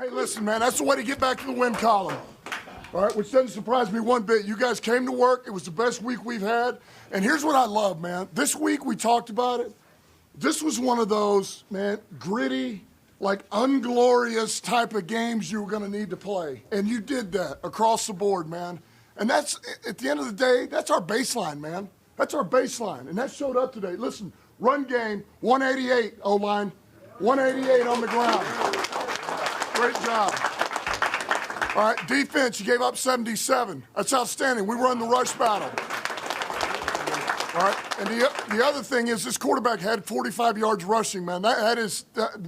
Hey, listen, man, that's the way to get back to the win column. All right, which doesn't surprise me one bit. You guys came to work. It was the best week we've had. And here's what I love, man. This week we talked about it. This was one of those, man, gritty, like unglorious type of games you were going to need to play. And you did that across the board, man. And that's, at the end of the day, that's our baseline, man. That's our baseline. And that showed up today. Listen, run game, 188, O-line. 188 on the ground. Great job. All right, defense, you gave up 77. That's outstanding. We run the rush battle. All right, and the other thing is this quarterback had 45 yards rushing, man. That is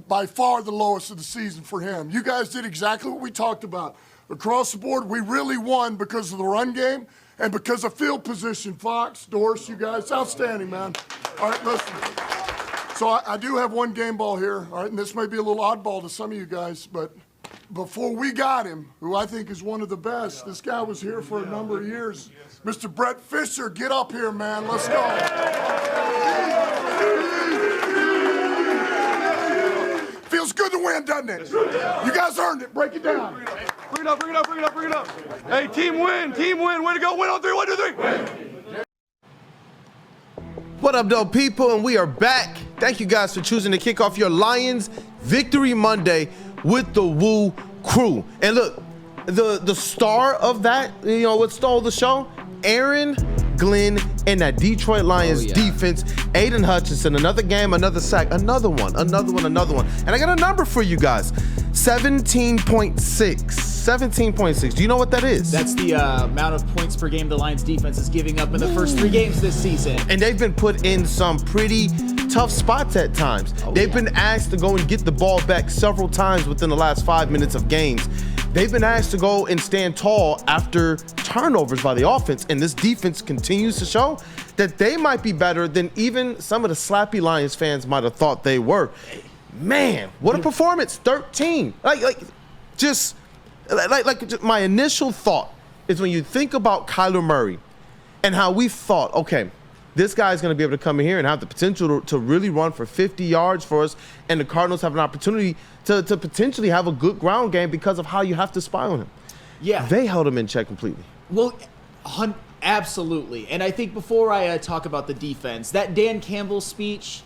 by far the lowest of the season for him. You guys did exactly what we talked about. Across the board, we really won because of the run game and because of field position. Fox, Doris, you guys, outstanding, man. All right, listen. So I do have one game ball here, all right, and this may be a little oddball to some of you guys, but before we got him, who I think is one of the best, this guy was here for a number of years. Mr. Brett Fisher, get up here, man. Let's go. Feels good to win, doesn't it? You guys earned it. Break it down. Bring it up, bring it up, bring it up, bring it up. Hey, team win, team win. Way to go. Win on three, 1, 2, 3. Win. What up, though, people? And we are back. Thank you guys for choosing to kick off your Lions Victory Monday with the Woo Crew. And look, the star of that, you know, what stole the show? Aaron Glenn and that Detroit Lions defense. Aiden Hutchinson, another game, another sack, another one. And I got a number for you guys. 17.6. Do you know what that is? That's the amount of points per game the Lions defense is giving up in the first 3 games this season. And they've been put in some pretty tough spots at times. They've been asked to go and get the ball back several times within the last 5 minutes of games. They've been asked to go and stand tall after turnovers by the offense, and this defense continues to show that they might be better than even some of the slappy Lions fans might have thought they were. Man, what a performance! 13. Just my initial thought is when you think about Kyler Murray and how we thought, okay, this guy's going to be able to come in here and have the potential to really run for 50 yards for us, and the Cardinals have an opportunity to potentially have a good ground game because of how you have to spy on him. Yeah. They held him in check completely. Well, absolutely. And I think before I talk about the defense, that Dan Campbell speech,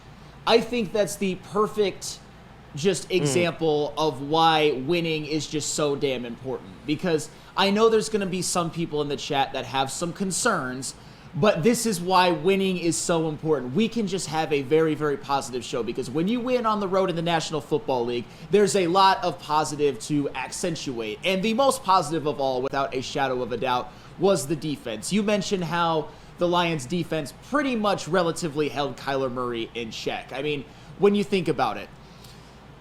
I think that's the perfect just example of why winning is just so damn important. Because I know there's going to be some people in the chat that have some concerns, but this is why winning is so important. We can just have a very, very positive show because when you win on the road in the National Football League, there's a lot of positive to accentuate. And the most positive of all, without a shadow of a doubt, was the defense. You mentioned how the Lions defense pretty much relatively held Kyler Murray in check. I mean, when you think about it,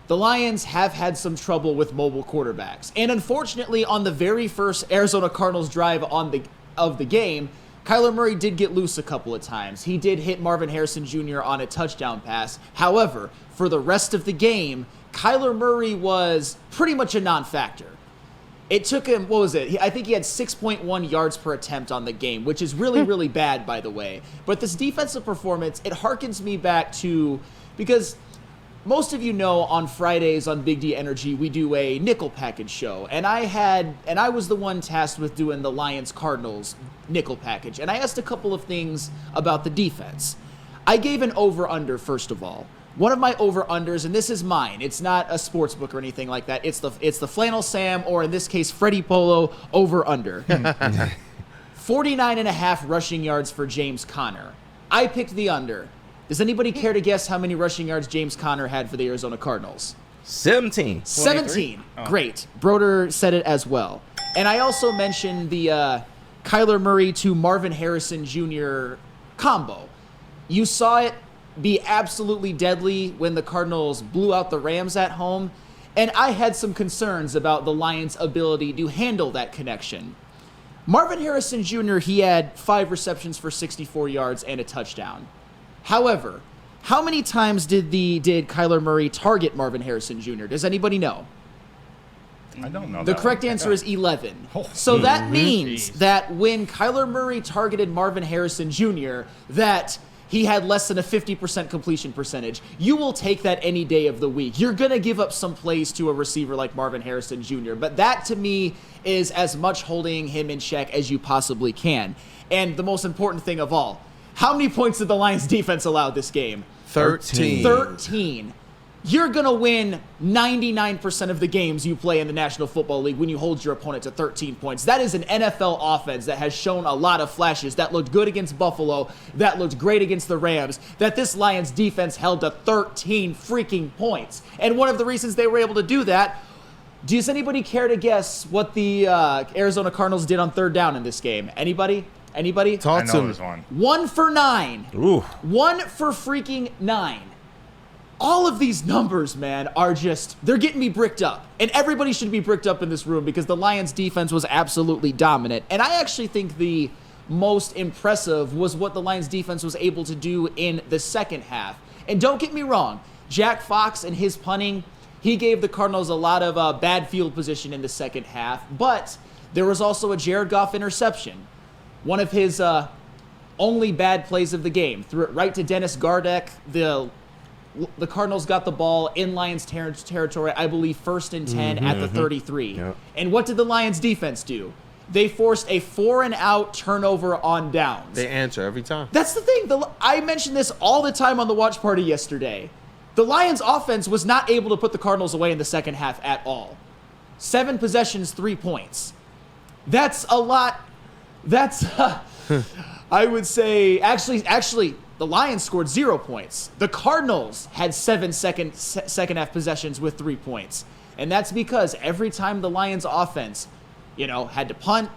the Lions have had some trouble with mobile quarterbacks. And unfortunately, on the very first Arizona Cardinals drive of the game, Kyler Murray did get loose a couple of times. He did hit Marvin Harrison Jr. on a touchdown pass. However, for the rest of the game, Kyler Murray was pretty much a non-factor. It took him, what was it? I think he had 6.1 yards per attempt on the game, which is really, really bad, by the way. But this defensive performance, it harkens me back to, because most of you know on Fridays on Big D Energy, we do a nickel package show. And I was the one tasked with doing the Lions Cardinals nickel package. And I asked a couple of things about the defense. I gave an over-under, first of all. One of my over-unders, and this is mine. It's not a sports book or anything like that. It's the Flannel Sam, or in this case, Freddie Polo over-under. 49.5 rushing yards for James Conner. I picked the under. Does anybody care to guess how many rushing yards James Conner had for the Arizona Cardinals? 17. 17. Oh. Great. Broder said it as well. And I also mentioned the Kyler Murray to Marvin Harrison Jr. combo. You saw it be absolutely deadly when the Cardinals blew out the Rams at home, and I had some concerns about the Lions' ability to handle that connection. Marvin Harrison Jr., he had 5 receptions for 64 yards and a touchdown. However, how many times did Kyler Murray target Marvin Harrison Jr.? Does anybody know? I don't know. The correct answer is 11. So that means that when Kyler Murray targeted Marvin Harrison Jr., that he had less than a 50% completion percentage. You will take that any day of the week. You're going to give up some plays to a receiver like Marvin Harrison Jr., but that to me is as much holding him in check as you possibly can. And the most important thing of all, how many points did the Lions defense allow this game? 13. 13. You're going to win 99% of the games you play in the National Football League when you hold your opponent to 13 points. That is an NFL offense that has shown a lot of flashes, that looked good against Buffalo, that looked great against the Rams, that this Lions defense held to 13 freaking points. And one of the reasons they were able to do that, does anybody care to guess what the Arizona Cardinals did on third down in this game? Anybody? Anybody? I Talk know to me. there's one. 1 for 9. Ooh. 1 for freaking 9. All of these numbers, man, are just, they're getting me bricked up. And everybody should be bricked up in this room because the Lions defense was absolutely dominant. And I actually think the most impressive was what the Lions defense was able to do in the second half. And don't get me wrong, Jack Fox and his punting, he gave the Cardinals a lot of bad field position in the second half. But there was also a Jared Goff interception. One of his only bad plays of the game. Threw it right to Dennis Gardeck. The Cardinals got the ball in Lions territory, I believe, 1st and 10 at the 33. Yep. And what did the Lions defense do? They forced a 4-and-out turnover on downs. They answer every time. That's the thing. I mentioned this all the time on the watch party yesterday. The Lions offense was not able to put the Cardinals away in the second half at all. 7 possessions, 3 points. That's a lot. That's, I would say, actually, the Lions scored 0 points. The Cardinals had 7 second half possessions with 3 points. And that's because every time the Lions offense, had to punt,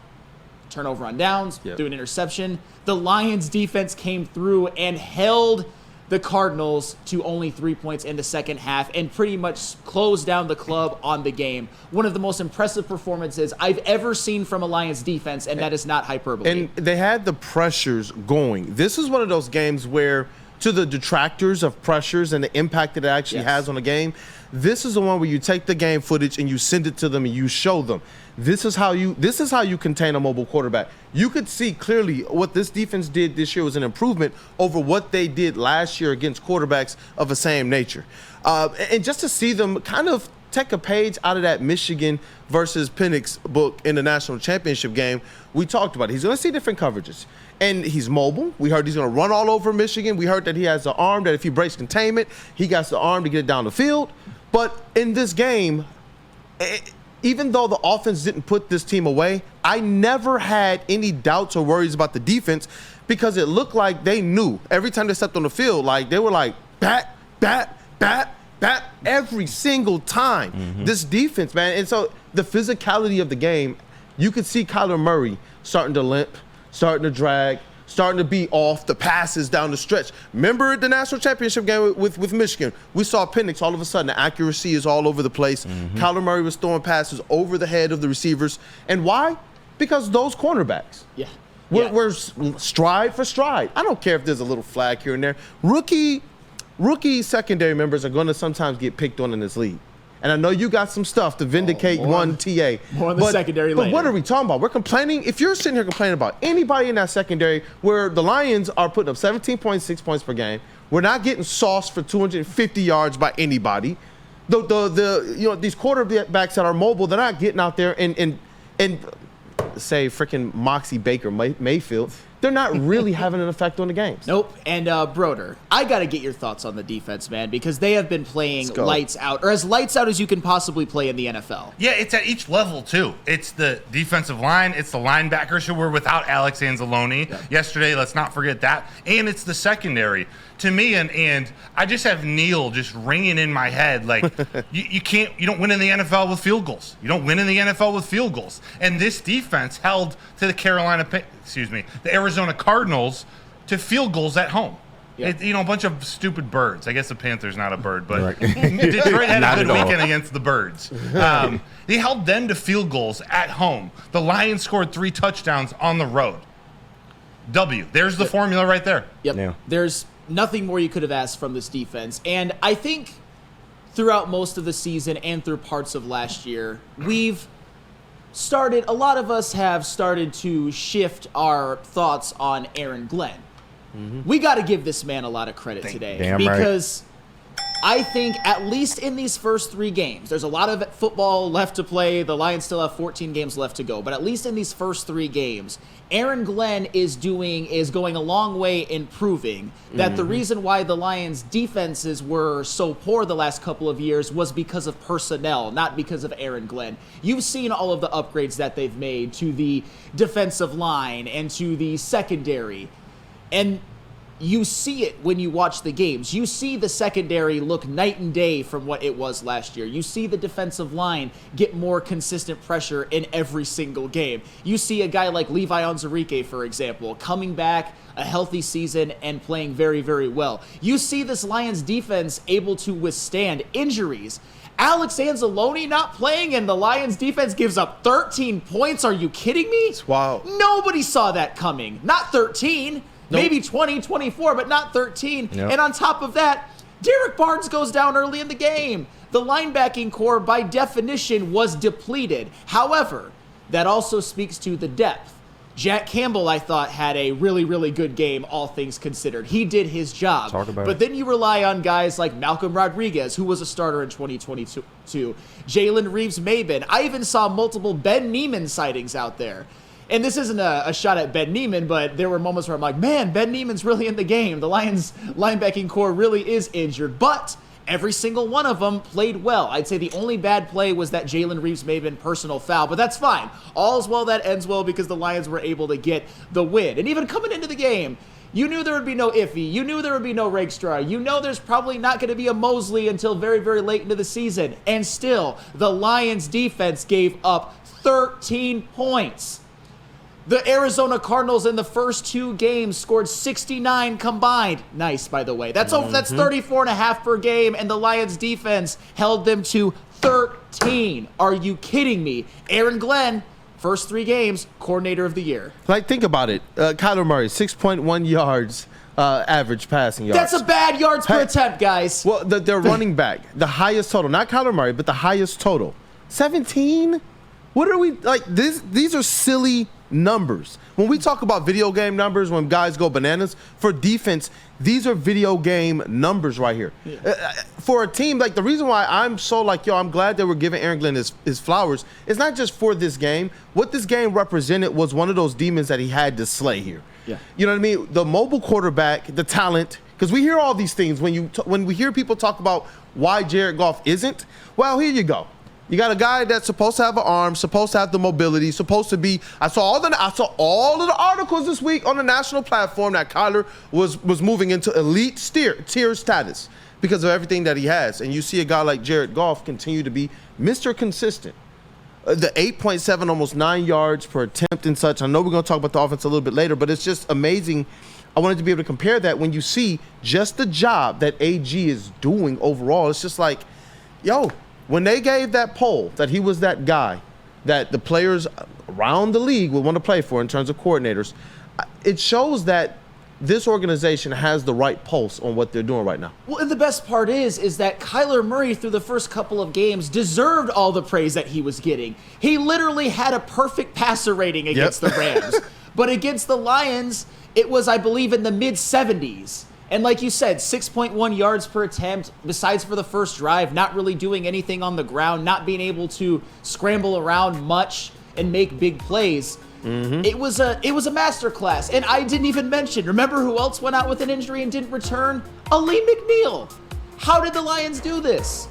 turnover on downs, do an interception, the Lions defense came through and held the Cardinals to only 3 points in the second half and pretty much closed down the club on the game. One of the most impressive performances I've ever seen from a Lions defense, and that is not hyperbole. And they had the pressures going. This is one of those games where, to the detractors of pressures and the impact that it actually has on the game, this is the one where you take the game footage and you send it to them and you show them. This is how you contain a mobile quarterback. You could see clearly what this defense did this year was an improvement over what they did last year against quarterbacks of the same nature. And just to see them kind of take a page out of that Michigan versus Penix book in the national championship game, we talked about it. He's going to see different coverages. And he's mobile. We heard he's going to run all over Michigan. We heard that he has the arm, that if he breaks containment, he got the arm to get it down the field. But in this game, even though the offense didn't put this team away, I never had any doubts or worries about the defense because it looked like they knew every time they stepped on the field, like they were like, bat, bat, bat, bat, every single time. This defense, man. And so the physicality of the game, you could see Kyler Murray starting to limp, starting to drag, starting to be off the passes down the stretch. Remember the national championship game with Michigan? We saw Penix all of a sudden. The accuracy is all over the place. Kyler Murray was throwing passes over the head of the receivers. And why? Because those cornerbacks. We're stride for stride. I don't care if there's a little flag here and there. Rookie secondary members are going to sometimes get picked on in this league. And I know you got some stuff to vindicate one TA. More on the secondary later. But what are we talking about? We're complaining. If you're sitting here complaining about anybody in that secondary where the Lions are putting up 17.6 points per game, we're not getting sauced for 250 yards by anybody. These quarterbacks that are mobile, they're not getting out there and say freaking Moxie Baker Mayfield. They're not really having an effect on the games. Nope. And Broder, I got to get your thoughts on the defense, man, because they have been playing lights out, or as lights out as you can possibly play in the NFL. Yeah, it's at each level, too. It's the defensive line. It's the linebackers who were without Alex Anzalone yesterday. Let's not forget that. And it's the secondary. To me, and I just have Neil just ringing in my head like, you don't win in the NFL with field goals. You don't win in the NFL with field goals. And this defense held to the Arizona Cardinals to field goals at home. Yep. A bunch of stupid birds. I guess the Panther's not a bird, but Detroit had a good weekend against the birds. They held them to field goals at home. The Lions scored 3 touchdowns on the road. There's the formula right there. Yep. Yeah. There's nothing more you could have asked from this defense. And I think throughout most of the season and through parts of last year, a lot of us have started to shift our thoughts on Aaron Glenn. We got to give this man a lot of credit today Damn right. because I think at least in these first 3 games, there's a lot of football left to play. The Lions still have 14 games left to go, but at least in these first 3 games, Aaron Glenn is going a long way in proving that the reason why the Lions' defenses were so poor the last couple of years was because of personnel, not because of Aaron Glenn. You've seen all of the upgrades that they've made to the defensive line and to the secondary, and you see it when you watch the games. You see the secondary look night and day from what it was last year. You see the defensive line get more consistent pressure in every single game. You see a guy like Levi Onwuzurike, for example, coming back a healthy season and playing very, very well. You see this Lions defense able to withstand injuries. Alex Anzalone not playing and the Lions defense gives up 13 points. Are you kidding me? It's wild. Nobody saw that coming. Not 13. Maybe 20, 24, but not 13. Yep. And on top of that, Derek Barnes goes down early in the game. The linebacking core, by definition, was depleted. However, that also speaks to the depth. Jack Campbell, I thought, had a really, really good game, all things considered. He did his job. Talk about but it. then you rely on guys like Malcolm Rodriguez, who was a starter in 2022. Jalen Reeves-Maybin. I even saw multiple Ben Neiman sightings out there. And this isn't a shot at Ben Neiman, but there were moments where I'm like, man, Ben Neiman's really in the game. The Lions linebacking core really is injured. But every single one of them played well. I'd say the only bad play was that Jalen Reeves-Maybin personal foul, but that's fine. All's well that ends well because the Lions were able to get the win. And even coming into the game, you knew there would be no Iffy. You knew there would be no Rakestraw. You know there's probably not going to be a Mosley until very, very late into the season. And still, the Lions defense gave up 13 points. The Arizona Cardinals in the first 2 games scored 69 combined. Nice, by the way. That's 34.5 per game, and the Lions defense held them to 13. Are you kidding me? Aaron Glenn, first 3 games, coordinator of the year. Like, think about it. Kyler Murray, 6.1 yards average passing yards. That's a bad yards per attempt, guys. Well, their running back, the highest total, not Kyler Murray, but the highest total, 17. What are we like? These are silly numbers. When we talk about video game numbers, when guys go bananas for defense, these are video game numbers right here. For a team, like the reason why I'm so like, yo, I'm glad that we're giving Aaron Glenn his flowers. It's not just for this game. What this game represented was one of those demons that he had to slay here. Yeah. You know what I mean? The mobile quarterback, the talent, because we hear all these things when we hear people talk about why Jared Goff isn't. Well, here you go. You got a guy that's supposed to have an arm, supposed to have the mobility, supposed to be. I saw all of the articles this week on the national platform that Kyler was moving into elite tier status because of everything that he has. And you see a guy like Jared Goff continue to be Mr. Consistent. The 8.7, almost 9 yards per attempt and such. I know we're going to talk about the offense a little bit later, but it's just amazing. I wanted to be able to compare that when you see just the job that AG is doing overall. It's just like, yo. When they gave that poll that he was that guy that the players around the league would want to play for in terms of coordinators, it shows that this organization has the right pulse on what they're doing right now. Well, and the best part is that Kyler Murray through the first couple of games deserved all the praise that he was getting. He literally had a perfect passer rating against the Rams. But against the Lions, it was, I believe, in the mid-70s. And like you said, 6.1 yards per attempt, besides for the first drive, not really doing anything on the ground, not being able to scramble around much and make big plays. It was a masterclass. And I didn't even mention, remember who else went out with an injury and didn't return? Ali McNeil. How did the Lions do this?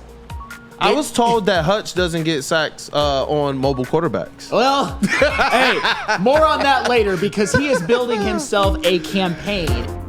I was told that Hutch doesn't get sacks on mobile quarterbacks. Well, hey, more on that later because he is building himself a campaign.